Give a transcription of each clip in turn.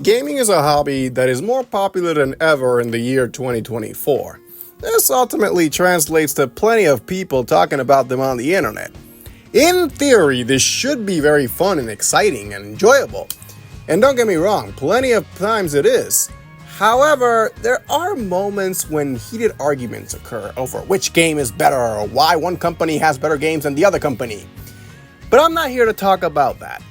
Gaming is a hobby that is more popular than ever in the year 2024. This ultimately translates to plenty of people talking about them on the internet. In theory, this should be very fun and exciting and enjoyable. And don't get me wrong, plenty of times it is. However, there are moments when heated arguments occur over which game is better or why one company has better games than the other company. But I'm not here to talk about that.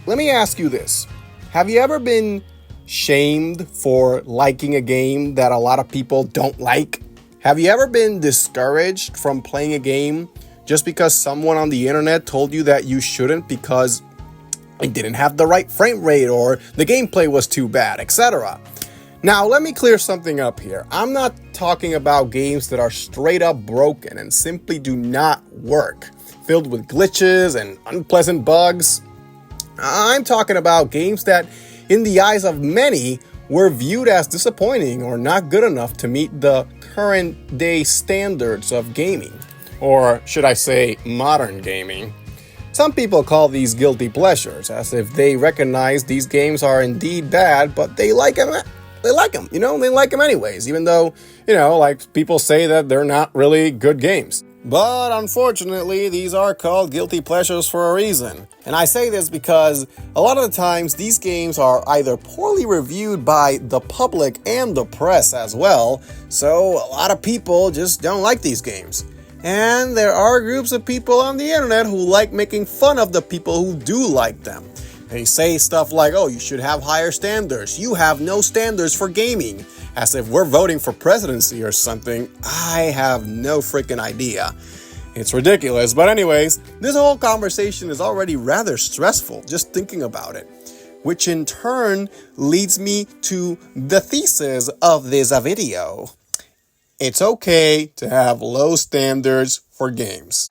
Let me ask you this. Have you ever been shamed for liking a game that a lot of people don't like? Have you ever been discouraged from playing a game just because someone on the internet told you that you shouldn't because it didn't have the right frame rate or the gameplay was too bad, etc.? Now, let me clear something up here. I'm not talking about games that are straight up broken and simply do not work, filled with glitches and unpleasant bugs. I'm talking about games that, in the eyes of many, were viewed as disappointing or not good enough to meet the current day standards of gaming. Or should I say, modern gaming. Some people call these guilty pleasures, as if they recognize these games are indeed bad, but they like them. They like them anyways, even though, like people say that they're not really good games. But unfortunately, these are called guilty pleasures for a reason. And I say this because a lot of the times these games are either poorly reviewed by the public and the press as well, so a lot of people just don't like these games. And there are groups of people on the internet who like making fun of the people who do like them. They say stuff like, oh, you should have higher standards. You have no standards for gaming. As if we're voting for presidency or something. I have no freaking idea. It's ridiculous. But anyways, this whole conversation is already rather stressful just thinking about it. Which in turn leads me to the thesis of this video. It's okay to have low standards for games.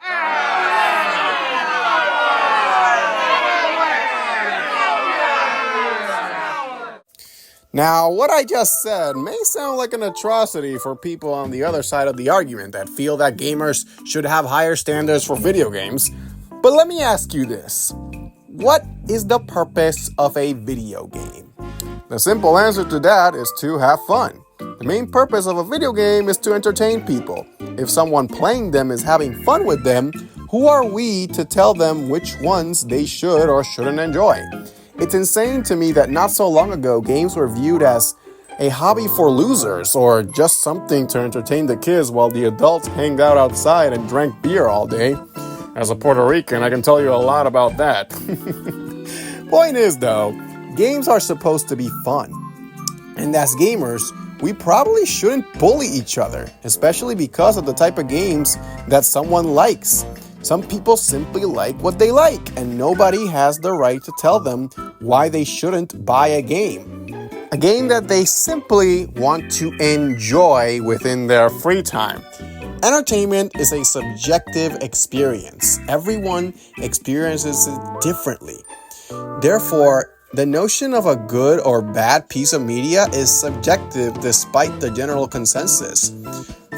Now, what I just said may sound like an atrocity for people on the other side of the argument that feel that gamers should have higher standards for video games. But let me ask you this. What is the purpose of a video game? The simple answer to that is to have fun. The main purpose of a video game is to entertain people. If someone playing them is having fun with them, who are we to tell them which ones they should or shouldn't enjoy? It's insane to me that not so long ago, games were viewed as a hobby for losers or just something to entertain the kids while the adults hanged out outside and drank beer all day. As a Puerto Rican, I can tell you a lot about that. Point is, though, games are supposed to be fun. And as gamers, we probably shouldn't bully each other, especially because of the type of games that someone likes. Some people simply like what they like, and nobody has the right to tell them why they shouldn't buy a game. A game that they simply want to enjoy within their free time. Entertainment is a subjective experience. Everyone experiences it differently. Therefore, the notion of a good or bad piece of media is subjective despite the general consensus.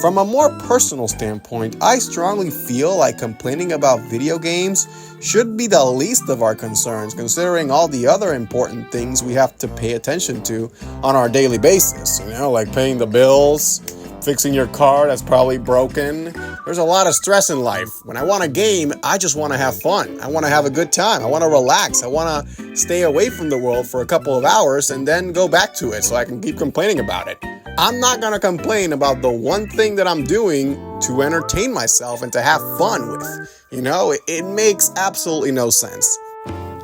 From a more personal standpoint, I strongly feel like complaining about video games should be the least of our concerns, considering all the other important things we have to pay attention to on our daily basis, like paying the bills, fixing your car that's probably broken. There's a lot of stress in life. When I want a game, I just want to have fun. I want to have a good time. I want to relax. I want to stay away from the world for a couple of hours and then go back to it so I can keep complaining about it. I'm not going to complain about the one thing that I'm doing to entertain myself and to have fun with. It makes absolutely no sense.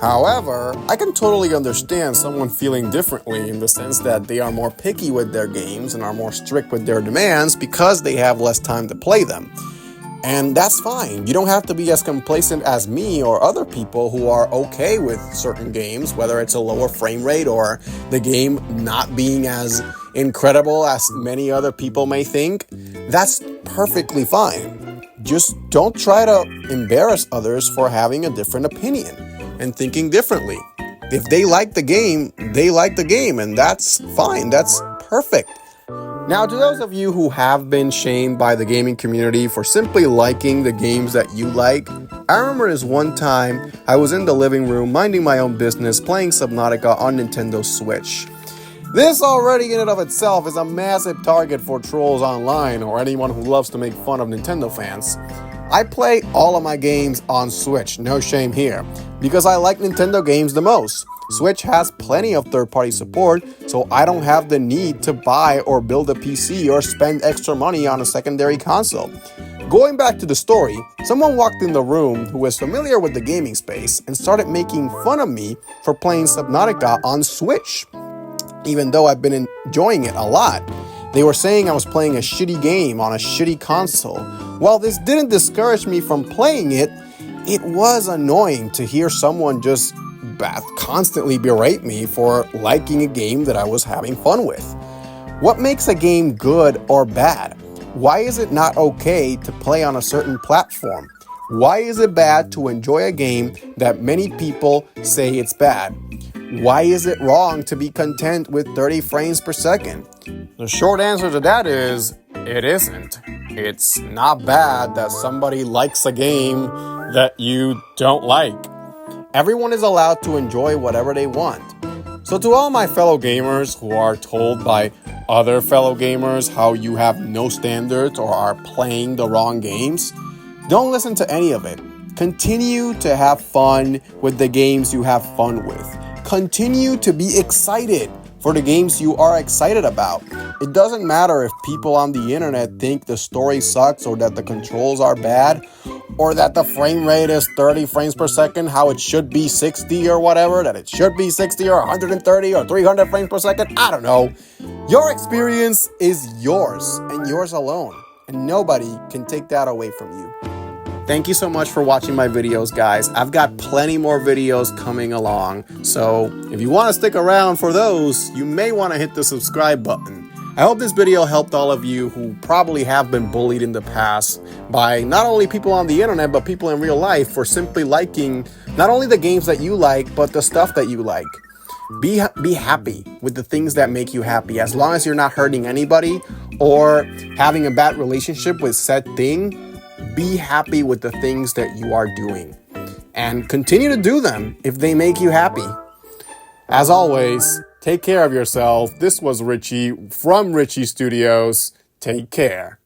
However, I can totally understand someone feeling differently in the sense that they are more picky with their games and are more strict with their demands because they have less time to play them. And that's fine. You don't have to be as complacent as me or other people who are okay with certain games, whether it's a lower frame rate or the game not being as incredible as many other people may think. That's perfectly fine. Just don't try to embarrass others for having a different opinion and thinking differently. If they like the game, they like the game, and that's fine. That's perfect. Now, to those of you who have been shamed by the gaming community for simply liking the games that you like, I remember this one time I was in the living room minding my own business playing Subnautica on Nintendo Switch. This already in and of itself is a massive target for trolls online or anyone who loves to make fun of Nintendo fans. I play all of my games on Switch, no shame here, because I like Nintendo games the most. Switch has plenty of third-party support, so I don't have the need to buy or build a PC or spend extra money on a secondary console. Going back to the story, someone walked in the room who was familiar with the gaming space and started making fun of me for playing Subnautica on Switch, even though I've been enjoying it a lot. They were saying I was playing a shitty game on a shitty console. While this didn't discourage me from playing it, it was annoying to hear someone just constantly berate me for liking a game that I was having fun with. What makes a game good or bad? Why is it not okay to play on a certain platform? Why is it bad to enjoy a game that many people say it's bad? Why is it wrong to be content with 30 frames per second? The short answer to that is, it isn't. It's not bad that somebody likes a game that you don't like. Everyone is allowed to enjoy whatever they want. So to all my fellow gamers who are told by other fellow gamers how you have no standards or are playing the wrong games, don't listen to any of it. Continue to have fun with the games you have fun with. Continue to be excited for the games you are excited about. It doesn't matter if people on the internet think the story sucks or that the controls are bad or that the frame rate is 30 frames per second, how it should be 60 or whatever, that it should be 60 or 130 or 300 frames per second. I don't know. Your experience is yours and yours alone, and nobody can take that away from you. Thank you so much for watching my videos, guys. I've got plenty more videos coming along, so if you want to stick around for those, you may want to hit the subscribe button. I hope this video helped all of you who probably have been bullied in the past by not only people on the internet, but people in real life for simply liking not only the games that you like, but the stuff that you like. Be happy with the things that make you happy. As long as you're not hurting anybody or having a bad relationship with said thing, be happy with the things that you are doing. And continue to do them if they make you happy. As always, take care of yourself. This was Richie from Richie Studios. Take care.